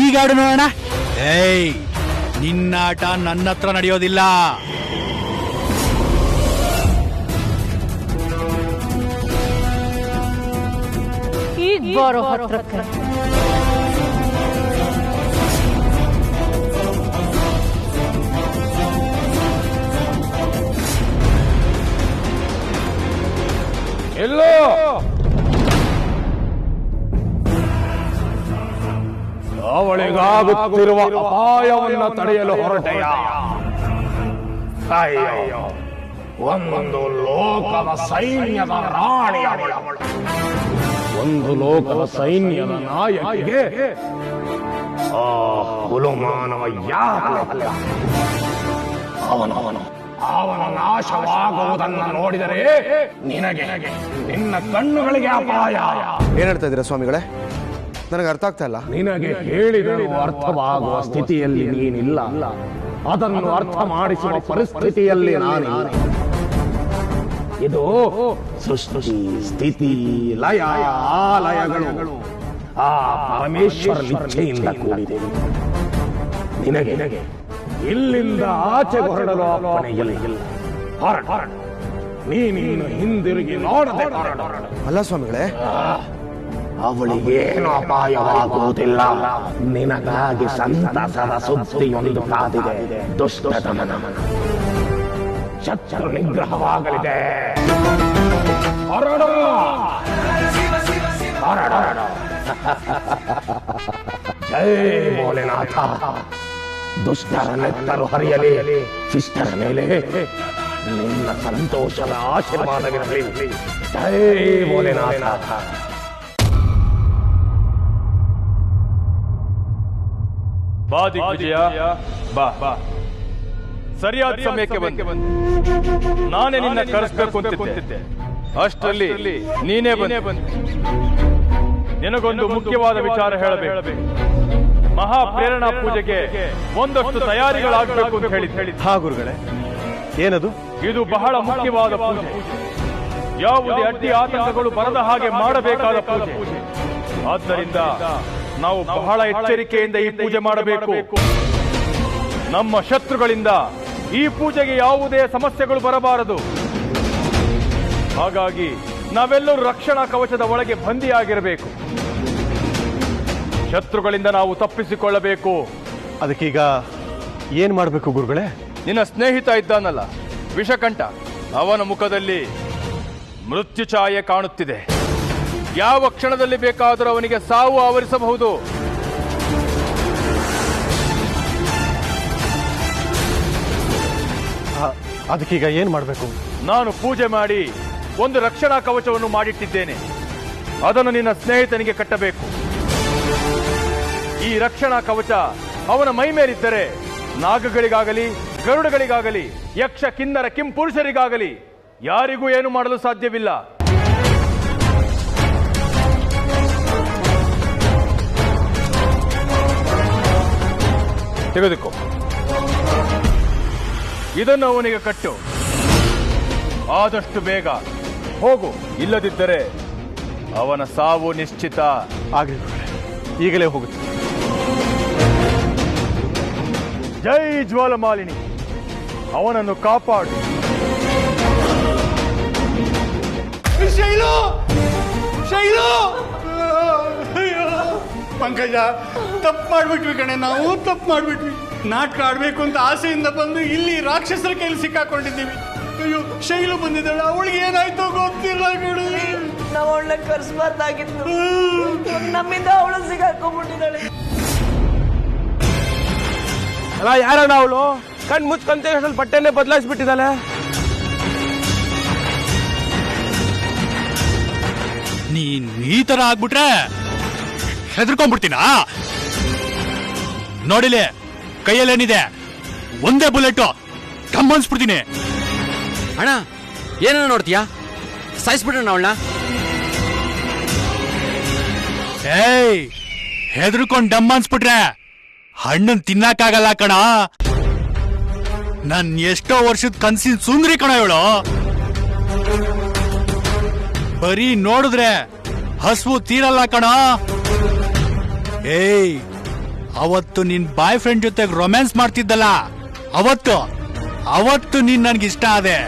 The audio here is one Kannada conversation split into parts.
ಈಗ ಆಡು ನೋಡೋಣ. ಏಯ್, ನಿನ್ನಾಟ ನನ್ನ ಹತ್ರ ನಡೆಯೋದಿಲ್ಲ. ಈಗ ಬರೋ ಹತ್ರಕ್ಕೆ ಎಲ್ಲೋ ಅವಳಿಗಾಗುತ್ತಿರುವ ಅಪಾಯವನ್ನು ತಡೆಯಲು ಹೊರಟೆಯ. ಅಯ್ಯೋ, ಒಂದು ಲೋಕದ ಸೈನ್ಯದ ರಾಣಿ ಅವಳು. ಒಂದು ಲೋಕದ ಸೈನ್ಯದ ನಾಯಕಿಗೆ ಆ ಹುಲುಮಾನವ ಯಾಕೆ ಅವನ ನಾಶವಾಗುವುದನ್ನು ನೋಡಿದರೆ ನಿನಗೆ ನಿನ್ನ ಕಣ್ಣುಗಳಿಗೆ ಅಪಾಯ. ಏನ್ ಹೇಳ್ತಾ ಇದ್ದೀರಾ ಸ್ವಾಮಿಗಳೇ? ನನಗೆ ಅರ್ಥ ಆಗ್ತಾ ಇಲ್ಲ. ನಿನಗೆ ಹೇಳಿದರೂ ಅರ್ಥವಾಗುವ ಸ್ಥಿತಿಯಲ್ಲಿ ನೀನಿಲ್ಲ. ಅದನ್ನು ಅರ್ಥ ಮಾಡಿಸುವ ಪರಿಸ್ಥಿತಿಯಲ್ಲಿ ನಾನಿಲ್ಲ. ಇದು ಸೃಷ್ಟಿ, ಸ್ಥಿತಿ, ಲಯ, ಆಲಯಗಳು ಆ ಪರಮೇಶ್ವರ ಇಚ್ಛೆಯಿಂದ ಕೂಡಿದೆ. ನಿನಗೆ ಇಲ್ಲಿಂದ ಆಚೆ ಹೊರಡಲು ಅಪ್ಪಣೆ ಇಲ್ಲ. ಹೊರಡ, ನೀನಿನ್ನು ಹಿಂದಿರುಗಿ ನೋಡದೆ ಹೊರಡ. ಅಲ್ಲ ಸ್ವಾಮಿಗಳೇ, ಅವಳಿಗೇನು ಅಪಾಯವಾಗುವುದಿಲ್ಲ. ನಿನಗಾಗಿ ಸಂತಸದ ಸುದ್ದಿಯೊಂದು ಕಾದಿದೆ. ದುಷ್ಟತಮನ ಶತ್ರು ನಿಗ್ರಹವಾಗಲಿದೆ. ಹೊರಡ ಹೊರಡ. ಜೈ ಭೋಲೆನಾಥ. ದುಷ್ಟರ ನೆತ್ತರು ಹರಿಯಲಿ, ಶಿಷ್ಟರ ಮೇಲೆ ನಿನ್ನ ಸಂತೋಷದ ಆಶೀರ್ವಾದವಿರಲಿ. ಜೈ ಭೋಲೆನಾಥ. ಬಾ ದಿಗ್ವಿಜಯ, ಬಾ. ಸರಿಯಾದ ಸಮಯಕ್ಕೆ ಬಂದೆ. ನಾನೇ ನಿನ್ನ ಕರೆಸ್ಬೇಕು ಅಂತಿದ್ದೆ. ಅಷ್ಟರಲ್ಲಿ ನೀನೇ ಬಂದೆ. ನಿನಗೊಂದು ಮುಖ್ಯವಾದ ವಿಚಾರ ಹೇಳಬೇಕು. ಮಹಾಪ್ರೇರಣಾ ಪೂಜೆಗೆ ಒಂದಷ್ಟು ತಯಾರಿಗಳಾಗಬೇಕು ಅಂತ ಹೇಳಿ. ಹಾ ಗುರುಗಳೇ, ಏನದು? ಇದು ಬಹಳ ಮುಖ್ಯವಾದ ಪೂಜೆ. ಯಾವುದೇ ಅಡ್ಡಿ ಆತಂಕಗಳು ಬರದ ಹಾಗೆ ಮಾಡಬೇಕಾದ ಪೂಜೆ. ಆದ್ದರಿಂದ ನಾವು ಬಹಳ ಎಚ್ಚರಿಕೆಯಿಂದ ಈ ಪೂಜೆ ಮಾಡಬೇಕು. ನಮ್ಮ ಶತ್ರುಗಳಿಂದ ಈ ಪೂಜೆಗೆ ಯಾವುದೇ ಸಮಸ್ಯೆಗಳು ಬರಬಾರದು. ಹಾಗಾಗಿ ನಾವೆಲ್ಲರೂ ರಕ್ಷಣಾ ಕವಚದ ಒಳಗೆ ಬಂದಿಯಾಗಿರಬೇಕು. ಶತ್ರುಗಳಿಂದ ನಾವು ತಪ್ಪಿಸಿಕೊಳ್ಳಬೇಕು. ಅದಕ್ಕೀಗ ಏನ್ ಮಾಡ್ಬೇಕು ಗುರುಗಳೇ? ನಿನ್ನ ಸ್ನೇಹಿತ ಇದ್ದಾನಲ್ಲ, ವಿಷಕಂಠ, ಅವನ ಮುಖದಲ್ಲಿ ಮೃತ್ಯು ಛಾಯೆ ಕಾಣುತ್ತಿದೆ. ಯಾವ ಕ್ಷಣದಲ್ಲಿ ಬೇಕಾದರೂ ಅವನಿಗೆ ಸಾವು ಆವರಿಸಬಹುದು. ಅದಕ್ಕೀಗ ಏನ್ ಮಾಡ್ಬೇಕು? ನಾನು ಪೂಜೆ ಮಾಡಿ ಒಂದು ರಕ್ಷಣಾ ಕವಚವನ್ನು ಮಾಡಿಟ್ಟಿದ್ದೇನೆ. ಅದನ್ನು ನಿನ್ನ ಸ್ನೇಹಿತನಿಗೆ ಕಟ್ಟಬೇಕು. ಈ ರಕ್ಷಣಾ ಕವಚ ಅವನ ಮೈ ಮೇಲಿದ್ದರೆ ನಾಗಗಳಿಗಾಗಲಿ, ಗರುಡಗಳಿಗಾಗಲಿ, ಯಕ್ಷ, ಕಿನ್ನರ, ಕಿಂಪುರುಷರಿಗಾಗಲಿ ಯಾರಿಗೂ ಏನು ಮಾಡಲು ಸಾಧ್ಯವಿಲ್ಲ. ತೆಗೆದುಕೋ, ಇದನ್ನು ಅವನಿಗೆ ಕಟ್ಟು. ಆದಷ್ಟು ಬೇಗ ಹೋಗು, ಇಲ್ಲದಿದ್ದರೆ ಅವನ ಸಾವು ನಿಶ್ಚಿತ. ಆಗ್ಲಿ, ಈಗಲೇ ಹೋಗುತ್ತೆ. ಜೈ ಜ್ವಾಲಮಾಲಿನಿ, ಅವನನ್ನು ಕಾಪಾಡು. ಶೈಲು, ಶೈಲು, ಪಂಕಜ, ತಪ್ಪು ಮಾಡ್ಬಿಟ್ವಿ ಕಣೆ. ನಾವು ತಪ್ಪು ಮಾಡ್ಬಿಟ್ವಿ. ನಾಟಕ ಆಡ್ಬೇಕು ಅಂತ ಆಸೆಯಿಂದ ಬಂದು ಇಲ್ಲಿ ರಾಕ್ಷಸರ ಕೈಲಿ ಸಿಕ್ಕಾಕೊಂಡಿದ್ದೀವಿ. ಅಯ್ಯೋ, ಶೈಲು ಬಂದಿದ್ದಾಳೆ. ಅವಳಿಗೆ ಏನಾಯ್ತೋ ಗೊತ್ತಿಲ್ಲ ಕಣೆ. ನಾವು ಅವಳನ್ನ ಕರ್ಸ್ಬಾರ್ದಾಗಿತ್ತು. ನಮ್ಮಿಂದ ಅವಳು ಸಿಗಾಕೊಂಡ್ಬಿಟ್ಟಿದ್ದಾಳೆ. ಅಲ್ಲ, ಯಾರಣ್ಣ ಅವಳು? ಕಣ್ ಮುಚ್ಕೊಂತ ಅಷ್ಟ್ರಲ್ಲಿ ಬಟ್ಟೆನೆ ಬದಲಾಯಿಸ್ಬಿಟ್ಟಿದ್ದಾಳೆ. ನೀನ್ ಈ ತರ ಆಗ್ಬಿಟ್ರೆ ಹೆದರ್ಕೊಂಡ್ಬಿಡ್ತೀನಾ? ನೋಡಿಲೆ, ಕೈಯಲ್ಲೇನಿದೆ, ಒಂದೇ ಬುಲೆಟ್ ಕಮ್ಮನ್ಸ್ಬಿಡ್ತೀನಿ. ಅಣ್ಣ, ಏನನ್ನ ನೋಡ್ತೀಯಾ? ಸಾಯಿಸ್ಬಿಡೋಣ ಅವಳನ್ನ. ಏಯ್, ಹೆದರ್ಕೊಂಡ್ ಡಮ್ ಅನ್ಸ್ಬಿಟ್ರೆ ಹಣ್ಣನ್ ತಿನ್ನಕ್ಕಾಗಲ್ಲ ಕಣ. ನನ್ ಎಷ್ಟೋ ವರ್ಷದ ಕನ್ಸಿನ ಸುಂದ್ರಿ ಕಣ ಇವಳು. ಬರೀ ನೋಡಿದ್ರೆ ಹಸ್ವು ತೀರಲ್ಲ ಕಣ. ಏಯ್, ಅವತ್ತು ನಿನ್ ಬಾಯ್ ಫ್ರೆಂಡ್ ಜೊತೆಗೆ ರೊಮ್ಯಾನ್ಸ್ ಮಾಡ್ತಿದ್ದಲ್ಲ, ಅವತ್ತು ನೀನ್ ನನ್ಗಿಷ್ಟ ಆದೆ.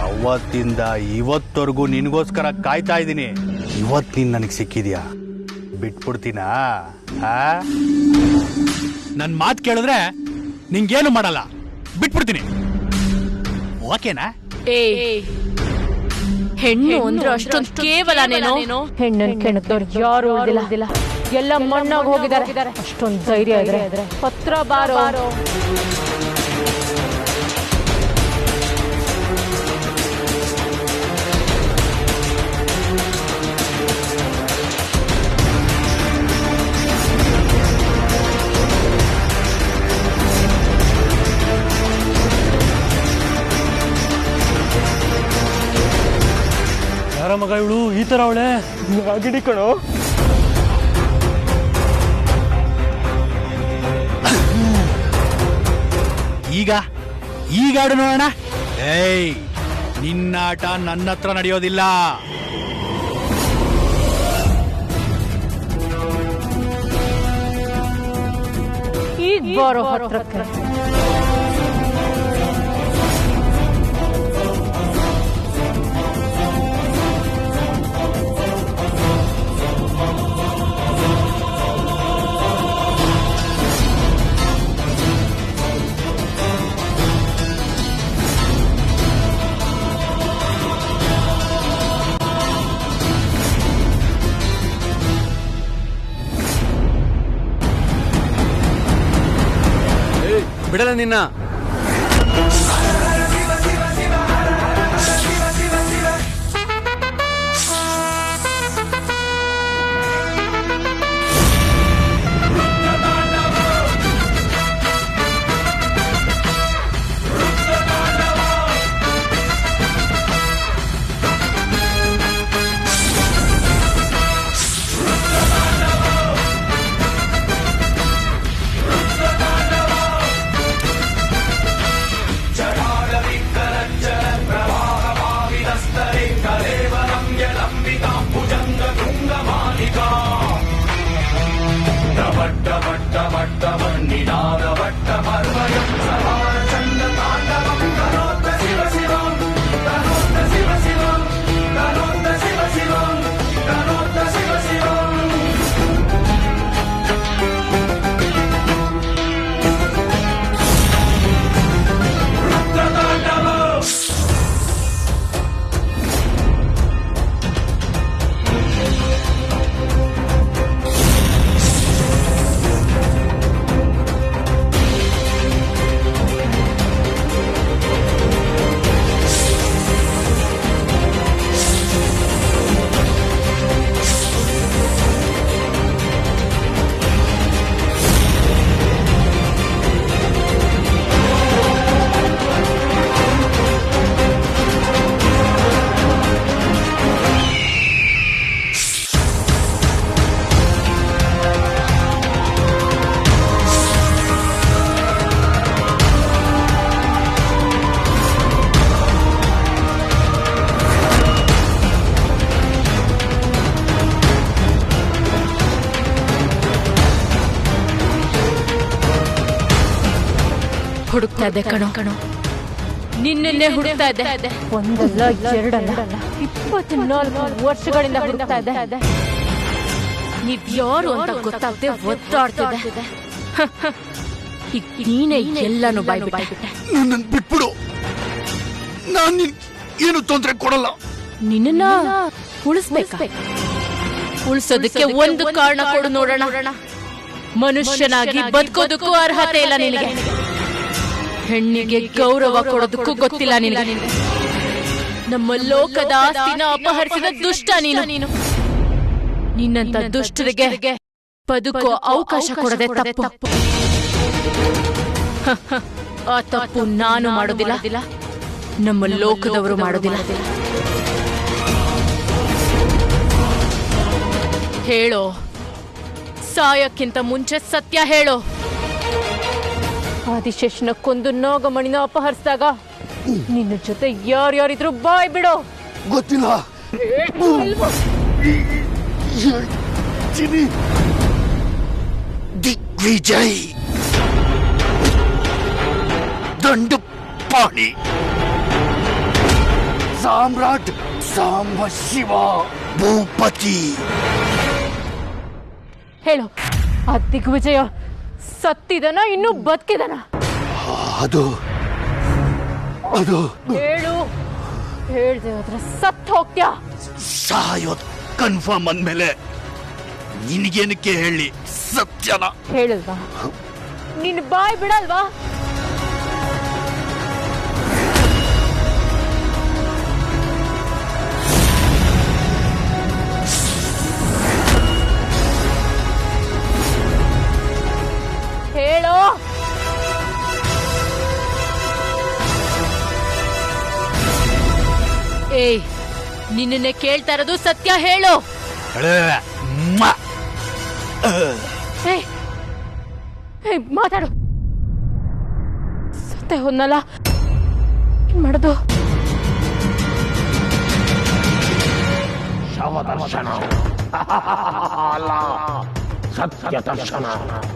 ಅವತ್ತಿಂದ ಇವತ್ತವರೆಗೂ ನಿನ್ಗೋಸ್ಕರ ಕಾಯ್ತಾ ಇದ್ದೀನಿ. ಇವತ್ತು ನೀನ್ ನನಗೆ ಸಿಕ್ಕಿದ್ಯಾ, ಬಿಟ್ಬಿಡ್ತೀನಾ? ನನ್ ಮಾತು ಕೇಳಿದ್ರೆ ನಿಂಗೇನು ಮಾಡಲ್ಲ, ಬಿಟ್ಬಿಡ್ತೀನಿ. ಓಕೆನಾ? ಹೆಣ್ಣು ಅಂದ್ರೆ ಅಷ್ಟೊಂದು ಕೇವಲ ನೀನು. ಹೆಣ್ಣನ್ ಕೆಣಕ್ದವ್ರು ಯಾರು ಉಳಿದಿಲ್ಲ, ಎಲ್ಲ ಮಣ್ಣಾಗ ಹೋಗಿದ್ದಾರೆ. ಅಷ್ಟೊಂದು ಧೈರ್ಯ ಇದ್ರೆ ಪತ್ರ ಬಾರೋ. ಯಾರ ಮಗ ಇವಳು ಈ ತರ ಅವಳೆ? ಗಿಡಿ ಕಣೋ. ಈಗ ಆಡು ನೋಡೋಣ. ಏಯ್, ನಿನ್ನಾಟ ನನ್ನ ಹತ್ರ ನಡೆಯೋದಿಲ್ಲ. ಈಗ ಬರೋ ಹತ್ರಕ್ಕೆ. ಬಿಡಲ್ಲ ನಿನ್ನ. ಹುಡುಕ್ತಾ ಇದ್ದೆ ಕಣೋ, ನಿನ್ನೆ ಹುಡುಕ್ತಾ ಇದ್ದೆ. ಒಂದಲ್ಲ ಎರಡಲ್ಲ 24 ವರ್ಷಗಳಿಂದ ಹುಡುಕ್ತಾ ಇದ್ದೆ. ನೀವ್ ಯಾರು ಅಂತ ಗೊತ್ತಾಗದೆ ಒದ್ದಾಡ್ತಿದ್ದೆ. ಈಗ ನೀನೇ ಎಲ್ಲಾನು ಬಾಯ್ಬಿಟ್ಟೆ. ನನ್ನನ್ನು ಬಿಟ್ಬಿಡು, ನಾನು ಏನು ತೊಂದರೆ ಕೊಡಲ್ಲ. ನಿನ್ನ ಉಳಿಸ್ಬೇಕಾ? ಉಳಿಸೋದಕ್ಕೆ ಒಂದು ಕಾರಣ ಕೊಡು ನೋಡೋಣ. ಮನುಷ್ಯನಾಗಿ ಬದುಕೋದಕ್ಕೂ ಅರ್ಹತೆ ಇಲ್ಲ ನಿನಗೆ. ಹೆಣ್ಣಿಗೆ ಗೌರವ ಕೊಡೋದಕ್ಕೂ ಗೊತ್ತಿಲ್ಲ ನಿನಗೆ. ನಮ್ಮ ಲೋಕದ ಆಸ್ತಿನ ಅಪಹರಿಸಿದ ದುಷ್ಟ ನೀನು. ನಿನ್ನಂತ ದುಷ್ಟರಿಗೆ ಬದುಕೋ ಅವಕಾಶ ಕೊಡದೆ ತಪ್ಪು. ಆ ತಪ್ಪು ನಾನು ಮಾಡೋದಿಲ್ಲ, ನಮ್ಮ ಲೋಕದವರು ಮಾಡೋದಿಲ್ಲ. ಹೇಳೋ, ಸಾಯಕ್ಕಿಂತ ಮುಂಚೆ ಸತ್ಯ ಹೇಳೋ. ಆದಿಶೇಷನ ಕೊಂದು ನಾಗಮಣಿನ ಅಪಹರಿಸಿದಾಗ ನಿನ್ನ ಜೊತೆ ಯಾರ್ಯಾರಿದ್ರು ಬಾಯ್ ಬಿಡೋ. ಗೊತ್ತಿಲ್ಲ. ಮಾಡ್ತೀನಿ. ದಿಗ್ವಿಜಯ್, ದಂಡಪಾಣಿ, ಸಾಮ್ರಾಟ್ ಸಾಂಬಶಿವ, ಭೂಪತಿ. ಹೇಳು, ಆ ದಿಗ್ವಿಜಯ ಸತ್ತಿದನ ಇನ್ನು ಬದುಕಿದನ? ಅದು ಅದು ಹೇಳು, ಹೇಳ್ದೆ ಹೋದ್ರೆ ಸತ್ತು ಹೋಗ್ತ್ಯಾ? ಸಾಯೋದ್ ಕನ್ಫರ್ಮ್ ಅಂದ್ಮೇಲೆ ನಿನಗೇನಕ್ಕೆ ಹೇಳಿ ಸತ್ಯನ? ಹೇಳಲ್ವಾ? ನಿನ್ ಬಾಯ್ ಬಿಡಲ್ವಾ? ಹೇಳೋ. ಏಯ್, ನಿನ್ನನ್ನೇ ಕೇಳ್ತಾ ಇರೋದು, ಸತ್ಯ ಹೇಳು. ಮಾತಾಡು. ಸತ್ಯ ಹೋದ್ನಲ್ಲ, ಏನ್ ಮಾಡೋದು? ಶವದರ್ಶನ ಅಲ್ಲ, ಸತ್ಯ ದರ್ಶನ.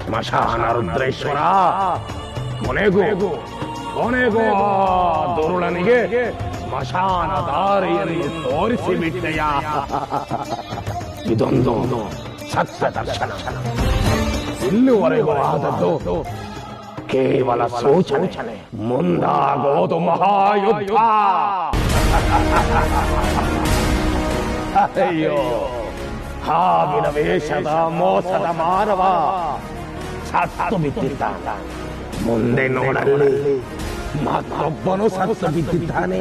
ಸ್ಮಶಾನ ರುದ್ರೇಶ್ವರ, ಕೊನೆಗೂ ದುರುಳನಿಗೆ ಸ್ಮಶಾನ ದಾರಿಯನ್ನು ತೋರಿಸಿಬಿಟ್ಟೆಯ. ಇದೊಂದು ಸತ್ಯ ದರ್ಶನ. ಇಲ್ಲಿವರೆಗೂ ಆದದ್ದು ಕೇವಲ ಸೂಚನೆ, ಮುಂದಾಗೋದು ಮಹಾಯುದ್ಧ. ಅಯ್ಯೋ, ಹಾವಿನ ವೇಷದ ಮೋಸದ ಮಾನವ ಸತ್ತು ಬಿದ್ದಿದ್ದಾನೆ. ಮುಂದೆ ನೋಡಲ್ಲಿ ಮತ್ತೊಬ್ಬನು ಸತ್ತು ಬಿದ್ದಿದ್ದಾನೆ.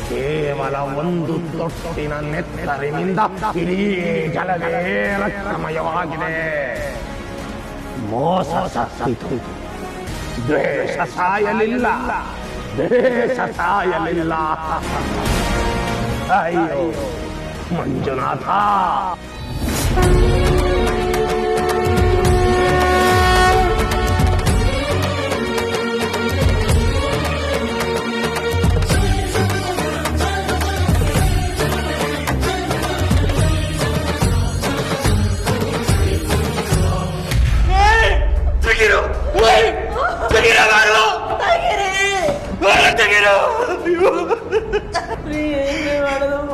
ಕೇವಲ ಒಂದು ತೊಟ್ಟಿನ ನೆತ್ತರಿನಿಂದ ಇಡೀ ಜಲವೇ ರಕ್ತಮಯವಾಗಿದೆ. ಮೋಸ ಸತ್ತಿತು, ದ್ವೇಷ ಸಾಯಲಿಲ್ಲ, ದೇಶ ಸಾಯಲಿಲ್ಲ. ಅಯ್ಯೋ ಮಂಜುನಾಥ,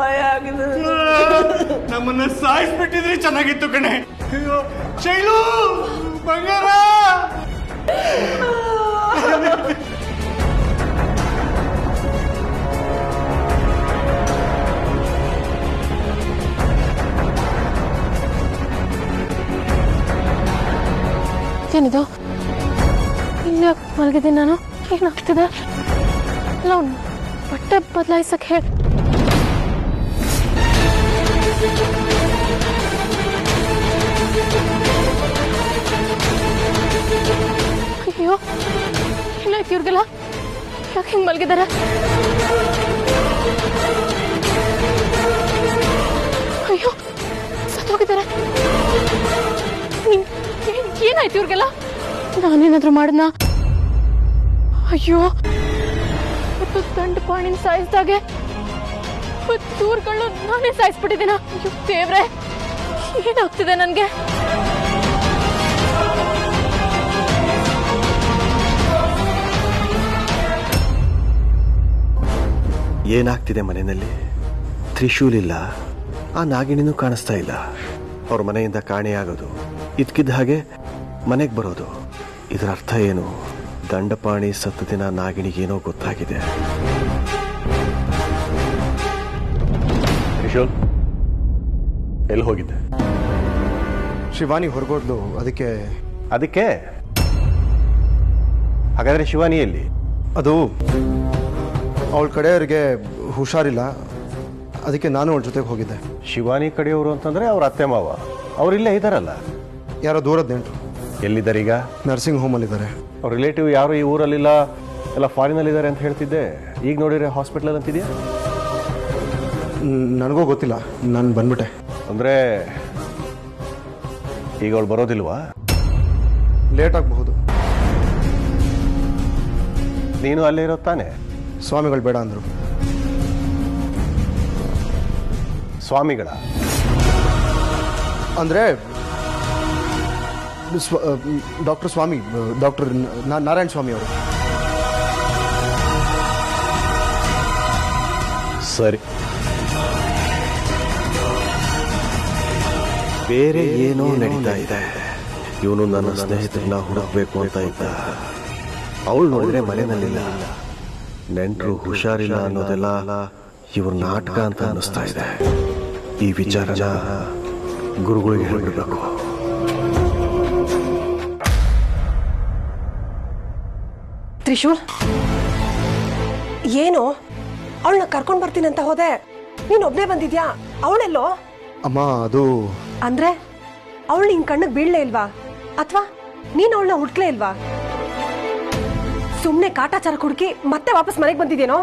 ಭಯ ಆಗಿದೆ. ನಮ್ಮನ್ನ ಸಾಯಿಸ್ಬಿಟ್ಟಿದ್ರೆ ಚೆನ್ನಾಗಿತ್ತು ಕಣೆ. ಅಯ್ಯೋ ಶೈಲು, ಬಂಗಾರ. ಏನಿದು? ಇಲ್ಲೇ ಮಲಗಿದ್ದೀನಿ ನಾನು. ಏನಾಗ್ತಿದೆ? ಅಲ್ಲ, ಅವ್ನು ಬಟ್ಟೆ ಬದಲಾಯಿಸಕ್ ಹೇಳಿ. ಅಯ್ಯೋ, ಏನಾಯ್ತು ಇವ್ರಿಗೆಲ್ಲ? ಯಾಕೆ ಹಿಂಗ್ ಮಲಗಿದಾರೆ? ಅಯ್ಯೋ, ಸತ್ತೋಗಿದ್ದಾರೆ. ಏನಾಯ್ತು ಇವ್ರಿಗೆಲ್ಲ? ನಾನೇನಾದ್ರೂ ಮಾಡಿದ್ನ? ಅಯ್ಯೋ, ದಂಡಪಾಣಿನ ಸಾಯಿಸ್ದಾಗೆ ದೂರ್ಗಳು ನಾನೇ ಸಾಯಿಸ್ಬಿಟ್ಟಿದ್ದೀನ. ಅಯ್ಯೋ ದೇವ್ರೆ, ಏನಾಗ್ತಿದೆ ನನ್ಗೆ? ಏನಾಗ್ತಿದೆ ಮನೆಯಲ್ಲಿ? ತ್ರಿಶೂಲ್ ಇಲ್ಲ, ಆ ನಾಗಿಣಿನೂ ಕಾಣಿಸ್ತಾ ಇಲ್ಲ. ಅವ್ರ ಮನೆಯಿಂದ ಕಾಣೆಯಾಗೋದು, ಇದ್ಕಿದ್ದ ಹಾಗೆ ಮನೆಗೆ ಬರೋದು. ಇದರ ಅರ್ಥ ಏನು? ದಂಡಪಾಣಿ ಸತ್ತ ದಿನ ನಾಗಿಣಿಗೇನೋ ಗೊತ್ತಾಗಿದೆ. ತ್ರಿಶೂಲ್ ಎಲ್ಲಿ ಹೋಗಿದ್ದೆ? ಶಿವಾನಿ ಹೊರಗೋದ್ಲು, ಅದಕ್ಕೆ ಹಾಗಾದ್ರೆ ಶಿವಾನಿ ಎಲ್ಲಿ? ಅದು ಅವಳ ಕಡೆಯವರಿಗೆ ಹುಷಾರಿಲ್ಲ, ಅದಕ್ಕೆ ನಾನು ಅವಳ ಜೊತೆಗೆ ಹೋಗಿದ್ದೆ. ಶಿವಾನಿ ಕಡೆಯವರು ಅಂತಂದ್ರೆ ಅವ್ರ ಅತ್ತೆ ಮಾವ, ಅವರಿಲ್ಲೇ ಇದ್ದಾರಲ್ಲ. ಯಾರೋ ದೂರದ ನೆಂಟರು. ಎಲ್ಲಿದ್ದಾರೆ ಈಗ? ನರ್ಸಿಂಗ್ ಹೋಮಲ್ಲಿದ್ದಾರೆ. ಅವ್ರ ರಿಲೇಟಿವ್ ಯಾರು ಈ ಊರಲ್ಲಿಲ್ಲ, ಎಲ್ಲ ಫಾರಿನಲ್ಲಿದ್ದಾರೆ ಅಂತ ಹೇಳ್ತಿದ್ದೆ. ಈಗ ನೋಡಿದ್ರೆ ಹಾಸ್ಪಿಟಲ್ ಅಂತಿದ್ಯಾ? ನನಗೂ ಗೊತ್ತಿಲ್ಲ, ನಾನು ಬಂದ್ಬಿಟ್ಟೆ. ಅಂದರೆ ಈಗ ಅವಳು ಬರೋದಿಲ್ವಾ? ಲೇಟ್ ಆಗಬಹುದು. ನೀನು ಅಲ್ಲೇ ಇರೋ ತಾನೆ? ಸ್ವಾಮಿಗಳು ಬೇಡ ಅಂದರು. ಸ್ವಾಮಿಗಳ? ಅಂದರೆ ಡಾಕ್ಟರ್ ಸ್ವಾಮಿ, ಡಾಕ್ಟರ್ ನಾರಾಯಣ ಸ್ವಾಮಿ ಅವರು. ಸರಿ, ಬೇರೆ ಏನೋ ನಡೀತಾ ಇದೆ. ಇವನು ನನ್ನ ಸ್ನೇಹಿತರನ್ನ ಹುಡುಕ್ಬೇಕು ಅಂತ ಇದ್ದ. ಅವಳು ನೋಡಿದ್ರೆ ಮನೆಯಲ್ಲಿಲ್ಲ. ನೆಂಟರು ಹುಷಾರಿಲ್ಲ ಅನ್ನೋದೆಲ್ಲ ಇವ್ರ ನಾಟಕ ಅಂತ ಅನ್ನಿಸ್ತಾ ಇದೆ. ಈ ವಿಚಾರನ ಗುರುಗಳಿಗೆ ಹೇಳ್ಬಿಡ್ಬೇಕು. ತ್ರಿಶೂಲ್, ಏನು ಅವಳನ್ನ ಕರ್ಕೊಂಡು ಬರ್ತೀನಿ ಅಂತ ಹೋದೆ, ನೀನ್ ಒಬ್ನೇ ಬಂದಿದ್ಯಾ? ಅವಳೆಲ್ಲೋ? ಅಮ್ಮ, ಅದು ಅಂದ್ರೆ ಅವಳು ನಿನ್ ಕಣ್ಣಿಗೆ ಬೀಳ್ಲೇ ಇಲ್ವಾ? ಅಥವಾ ನೀನ್ ಅವಳನ್ನ ಹುಡ್ಕ್ಲೇ ಇಲ್ವಾ? ಸುಮ್ನೆ ಕಾಟಾಚಾರ ಹುಡುಕಿ ಮತ್ತೆ ವಾಪಸ್ ಮನೆಗೆ ಬಂದಿದ್ದೇನೋ?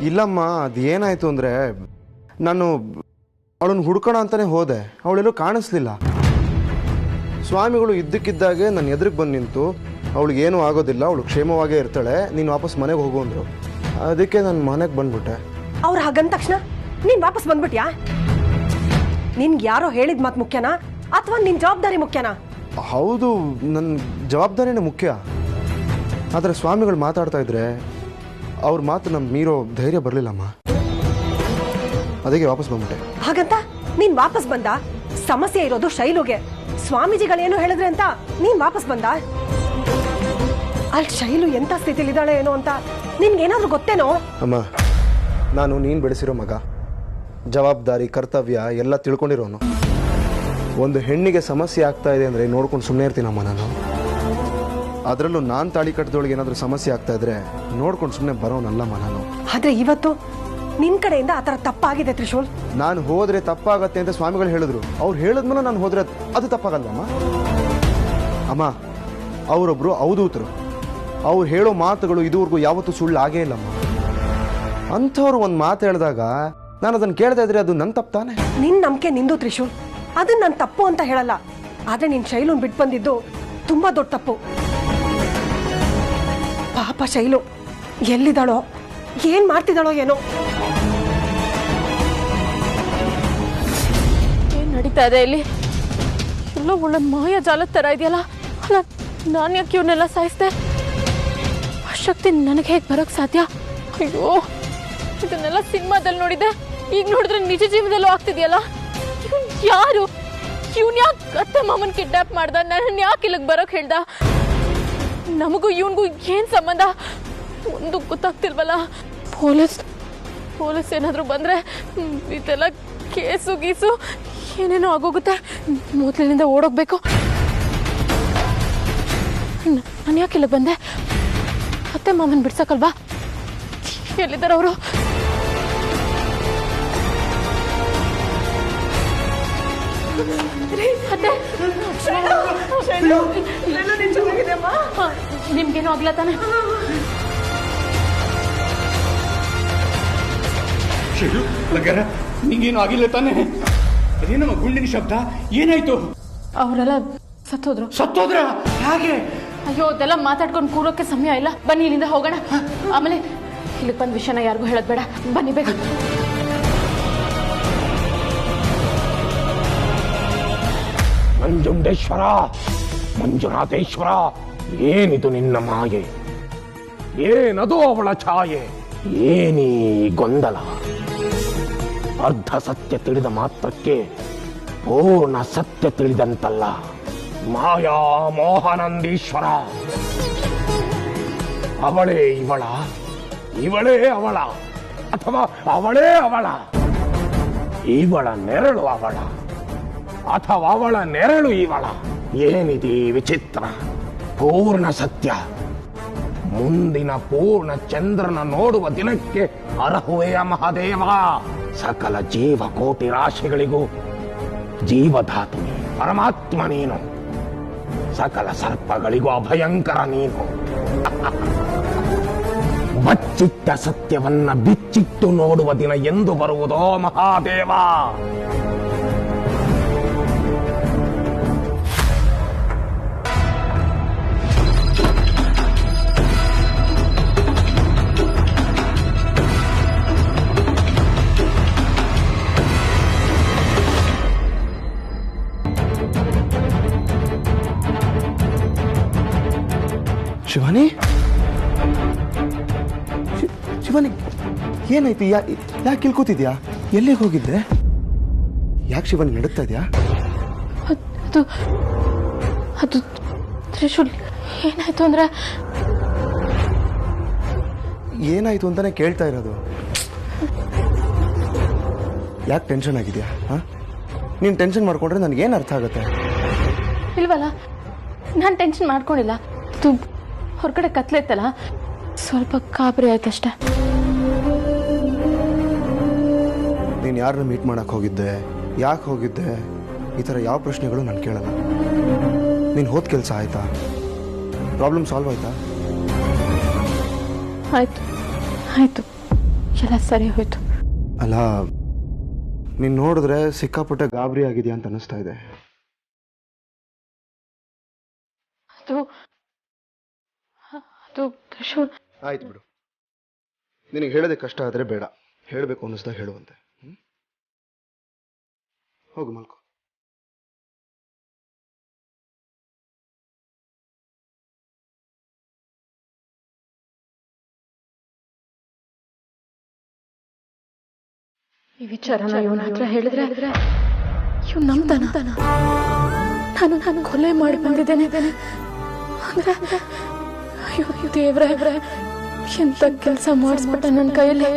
ಇಲ್ಲಮ್ಮ, ಅದು ಏನಾಯ್ತು ಅಂದರೆ ನಾನು ಅವಳನ್ನು ಹುಡ್ಕೋಣ ಅಂತಲೇ ಹೋದೆ. ಅವಳೆಲ್ಲೂ ಕಾಣಿಸ್ಲಿಲ್ಲ. ಸ್ವಾಮಿಗಳು ಇದ್ದಕ್ಕಿದ್ದಾಗೆ ನನ್ನ ಎದುರಿಗೆ ಬಂದು ನಿಂತು, ಅವಳಿಗೇನೂ ಆಗೋದಿಲ್ಲ, ಅವಳು ಕ್ಷೇಮವಾಗೇ ಇರ್ತಾಳೆ, ನೀನು ವಾಪಸ್ ಮನೆಗೆ ಹೋಗು ಅಂದರು. ಅದಕ್ಕೆ ನಾನು ಮನೆಗೆ ಬಂದ್ಬಿಟ್ಟೆ. ಅವ್ರು ಹಾಗಂದ ತಕ್ಷಣ ನೀನ್ ವಾಪಸ್ ಬಂದ್ಬಿಟ್ಯಾ? ನಿನ್ಗೆ ಯಾರೋ ಹೇಳಿದ ಮಾತು ಮುಖ್ಯನಾ ಅಥವಾ ನಿನ್ ಜವಾಬ್ದಾರಿ ಮುಖ್ಯನಾ? ಹೌದು, ನನ್ನ ಜವಾಬ್ದಾರಿನೇ ಮುಖ್ಯ. ಆದರೆ ಸ್ವಾಮಿಗಳು ಮಾತಾಡ್ತಾ ಇದ್ರೆ ಅವ್ರ ಮಾತು ನಮ್ಗೆ ಮೀರೋ ಧೈರ್ಯ ಬರಲಿಲ್ಲಮ್ಮ. ಅದಕ್ಕೆ ವಾಪಸ್ ಬಂದ್ಬಿಟ್ಟೆ. ಹಾಗಂತ ನೀನ್ ವಾಪಸ್ ಬಂದ? ಸಮಸ್ಯೆ ಇರೋದು ಶೈಲುಗೆ. ಸ್ವಾಮೀಜಿಗಳೇನು ಹೇಳಿದ್ರೆ ಅಂತ ನೀನ್ ವಾಪಸ್ ಬಂದ? ಅಲ್ಲಿ ಶೈಲು ಎಂತ ಸ್ಥಿತಿಲಿದ್ದಾಳೆ ಏನೋ ಅಂತ ನಿನ್ಗೇನಾದ್ರೂ ಗೊತ್ತೇನೋ? ಅಮ್ಮ, ನಾನು ನೀನು ಬೆಳೆಸಿರೋ ಮಗ, ಜವಾಬ್ದಾರಿ ಕರ್ತವ್ಯ ಎಲ್ಲ ತಿಳ್ಕೊಂಡಿರೋನು. ಒಂದು ಹೆಣ್ಣಿಗೆ ಸಮಸ್ಯೆ ಆಗ್ತಾ ಇದೆ ಅಂದರೆ ನೋಡ್ಕೊಂಡು ಸುಮ್ಮನೆ ಇರ್ತೀನಮ್ಮ ನಾನು. ಅದರಲ್ಲೂ ನಾನು ತಾಳಿ ಕಟ್ಟಿದೊಳಗೆ ಏನಾದರೂ ಸಮಸ್ಯೆ ಆಗ್ತಾ ಇದ್ರೆ ನೋಡ್ಕೊಂಡು ಸುಮ್ಮನೆ ಬರೋನಲ್ಲಮ್ಮ ನಾನು. ಆದ್ರೆ ಇವತ್ತು ನಿನ್ ಕಡೆಯಿಂದ ಆ ಥರ ತಪ್ಪಾಗಿದೆ ತ್ರಿಶೂಲ್. ನಾನು ಹೋದ್ರೆ ತಪ್ಪಾಗತ್ತೆ ಅಂತ ಸ್ವಾಮಿಗಳು ಹೇಳಿದ್ರು. ಅವ್ರು ಹೇಳಿದ್ಮೇಲೆ ನಾನು ಹೋದ್ರೆ ಅದು ತಪ್ಪಾಗಲ್ವಮ್ಮ? ಅಮ್ಮ, ಅವರೊಬ್ರು ಅವಧೂತರು. ಅವ್ರು ಹೇಳೋ ಮಾತುಗಳು ಇದುವರೆಗೂ ಯಾವತ್ತೂ ಸುಳ್ಳು ಆಗೇ ಇಲ್ಲಮ್ಮ. ಅಂಥವ್ರು ಒಂದು ಮಾತು ಹೇಳಿದಾಗ ನಾನು ಅದನ್ನು ಕೇಳ್ತಾ ಇದ್ರೆ ಅದು ನನ್ನ ತಪ್ಪು ತಾನೆ? ನಿನ್ ನಂಬಿಕೆ ನಿಂದು ತ್ರಿಶೂಲ್, ಅದನ್ನ ನಾನು ತಪ್ಪು ಅಂತ ಹೇಳಲ್ಲ. ಆದ್ರೆ ನಿನ್ ಶೈಲುನ್ ಬಿಟ್ಟು ಬಂದಿದ್ದು ತುಂಬಾ ದೊಡ್ಡ ತಪ್ಪು. ಪಾಪ ಶೈಲು ಎಲ್ಲಿದ್ದಾಳೋ, ಏನ್ ಮಾಡ್ತಿದ್ದಾಳೋ ಏನೋ. ಏನ್ ನಡೀತಾ ಇದೆ ಇಲ್ಲಿ? ಎಲ್ಲೋ ಒಳ್ಳೆ ಮಾಯಾಜಾಲದ ತರ ಇದೆಯಲ್ಲ. ನಾನು ಯಾಕೆ ಇವನ್ನೆಲ್ಲ ಸಾಯಿಸ್ದೆ? ಆ ಶಕ್ತಿ ನನಗೆ ಹೇಗೆ ಬರೋಕ್ ಸಾಧ್ಯ? ಅಯ್ಯೋ, ಇದನ್ನೆಲ್ಲ ಸಿನಿಮಾದಲ್ಲಿ ನೋಡಿದೆ, ಈಗ ನೋಡಿದ್ರೆ ನಿಜ ಜೀವನದಲ್ಲೂ ಆಗ್ತಿದೆಯಲ್ಲ. ಇವನ್ ಯಾರು? ಇವನ್ ಯಾಕೆ ಅತ್ತೆ ಮಾಮನ್ ಕಿಡ್ನಾಪ್ ಮಾಡ್ದ? ನನ್ನ ಯಾಕೆ ಇಲ್ಲಿಗೆ ಬರೋಕ್ ಹೇಳ್ದ? ನಮಗೂ ಇವನ್ಗೂ ಏನ್ ಸಂಬಂಧ? ಒಂದು ಗೊತ್ತಾಗ್ತಿಲ್ವಲ್ಲ. ಪೊಲೀಸ್ ಏನಾದ್ರು ಬಂದ್ರೆ ಇದೆಲ್ಲ ಕೇಸು ಗೀಸು ಏನೇನೋ ಆಗೋಗುತ್ತೆ. ಮೊದಲಿನಿಂದ ಓಡೋಗ್ಬೇಕು. ನಾನು ಯಾಕೆ ಇಲ್ಲಿಗೆ ಬಂದೆ? ಅತ್ತೆ ಮಾಮನ್ ಬಿಡ್ಸಕ್ಕಲ್ವಾ? ಎಲ್ಲಿದ್ದಾರೆ ಅವರು? ನಿಮ್ಗೇನು ಆಗ್ಲ ತಾನೆ? ನಿಂಗೇನು ಆಗಿಲ್ಲ ತಾನೆ? ಅದೇನಮ್ಮ ಗುಂಡಿನ ಶಬ್ದ? ಏನಾಯ್ತು? ಅವರೆಲ್ಲ ಸತ್ತೋದ್ರು. ಸತ್ತೋದ್ರ? ಹಾಗೆ? ಅಯ್ಯೋ, ಅದೆಲ್ಲ ಮಾತಾಡ್ಕೊಂಡು ಕೂರೋಕೆ ಸಮಯ ಇಲ್ಲ. ಬನ್ನಿ ಇಲ್ಲಿಂದ ಹೋಗೋಣ. ಆಮೇಲೆ ಇಲ್ಲಿಗೆ ಬಂದ ವಿಷಯನ ಯಾರಿಗೂ ಹೇಳೋದ್ ಬೇಡ. ಬನ್ನಿ ಬೇಗ. ನಂಜುಂಡೇಶ್ವರ, ಮಂಜುನಾಥೇಶ್ವರ, ಏನಿದು ನಿನ್ನ ಮಾಯೆ? ಏನದು ಅವಳ ಛಾಯೆ? ಏನೀ ಗೊಂದಲ? ಅರ್ಧ ಸತ್ಯ ತಿಳಿದ ಮಾತ್ರಕ್ಕೆ ಪೂರ್ಣ ಸತ್ಯ ತಿಳಿದಂತಲ್ಲ. ಮಾಯಾ ಮೋಹನಂದೀಶ್ವರ, ಅವಳೇ ಇವಳ, ಇವಳೇ ಅವಳ, ಅಥವಾ ಅವಳೇ ಅವಳ? ಇವಳ ನೆರಳು ಅವಳ, ಅಥವಾ ಅವಳ ನೆರಳು ಇವಳ? ಏನಿದೆ ವಿಚಿತ್ರ? ಪೂರ್ಣ ಸತ್ಯ. ಮುಂದಿನ ಪೂರ್ಣ ಚಂದ್ರನ ನೋಡುವ ದಿನಕ್ಕೆ ಅರ್ಹುವೆಯ ಮಹಾದೇವ. ಸಕಲ ಜೀವಕೋಟಿ ರಾಶಿಗಳಿಗೂ ಜೀವಧಾತು ಪರಮಾತ್ಮ ನೀನು. ಸಕಲ ಸರ್ಪಗಳಿಗೂ ಅಭಯಂಕರ ನೀನು. ಬಚ್ಚಿಟ್ಟ ಸತ್ಯವನ್ನ ಬಿಚ್ಚಿಟ್ಟು ನೋಡುವ ದಿನ ಎಂದು ಬರುವುದೋ ಮಹಾದೇವ? ಶಿವಾನಿ ಶಿವಾನಿ ಏನಾಯ್ತು? ಯಾಕೆ ಕಿಲ್ಕೋತಿದ್ಯಾ? ಎಲ್ಲಿಗೆ ಹೋಗಿದ್ದೆ? ಯಾಕೆ ಶಿವಾನಿ ನಡುತ್ತಾ ಇದೆಯಾ? ಅದು ಅದು ತ್ರಿಶೂಲ್ ಏನಾಯ್ತು ಅಂದ್ರೆ ಏನಾಯ್ತು ಅಂತಾನೆ ಕೇಳ್ತಾ ಇರೋದು. ಯಾಕೆ ಟೆನ್ಷನ್ ಆಗಿದೆಯಾ? ನೀನು ಟೆನ್ಷನ್ ಮಾಡ್ಕೊಂಡ್ರೆ ನನಗೇನು ಅರ್ಥ ಆಗುತ್ತೆ? ಇಲ್ವಲ್ಲ, ನಾನು ಟೆನ್ಷನ್ ಮಾಡ್ಕೊಂಡಿಲ್ಲ. ಅದು ಹೊರಗಡೆ ಕತ್ಲೆತ್ತಲ್ಲ, ಸ್ವಲ್ಪ ಗಾಬರಿ ಆಯ್ತಷ್ಟೆ. ನೀನು ಯಾರನ್ನ ಮೀಟ್ ಮಾಡಕ್ಕೆ ಹೋಗಿದ್ದೆ, ಯಾಕೆ ಹೋಗಿದ್ದೆ, ಈ ಥರ ಯಾವ ಪ್ರಶ್ನೆಗಳು ನಾನು ಕೇಳಲ್ಲ. ನೀನು ಹೋದ ಕೆಲಸ ಆಯ್ತಾ? ಪ್ರಾಬ್ಲಮ್ ಸಾಲ್ವ್ ಆಯ್ತಾ? ಆಯ್ತು ಆಯ್ತು, ಎಲ್ಲ ಸರಿ ಹೋಯ್ತು. ಅಲ್ಲ, ನೀನು ನೋಡಿದ್ರೆ ಸಿಕ್ಕಾಪಟ್ಟೆ ಗಾಬರಿ ಆಗಿದೆಯಾ ಅಂತ ಅನಿಸ್ತಾ ಇದೆ. ಅದು ತ್ರಿಶೂಲ್. ಆಯ್ತು ಬಿಡು, ನಿನಗೆ ಹೇಳೋದೇ ಕಷ್ಟ ಆದರೆ ಬೇಡ, ಹೇಳಬೇಕು ಅನ್ನಿಸ್ದಾಗ ಹೇಳುವಂತೆ. ಹೋಗು ಮಲ್ಕೋ. ಈ ವಿಚಾರನ ಇವನ ಹತ್ರ ಹೇಳಿದ್ರೆ ಇವ್ ನಂಬ್ತಾನ? ನಾನು ಕೊಲೆ ಮಾಡಿ ಬಂದಿದ್ದೇನೆ ಅಂದ್ರೆ ಅಯ್ಯೋ ದೇವ್ರೆ, ಎಂತ ಕೆಲಸ ಮಾಡಿಸ್ಬಿಟ್ಟ ನನ್ನ ಕೈಯಲ್ಲಿ.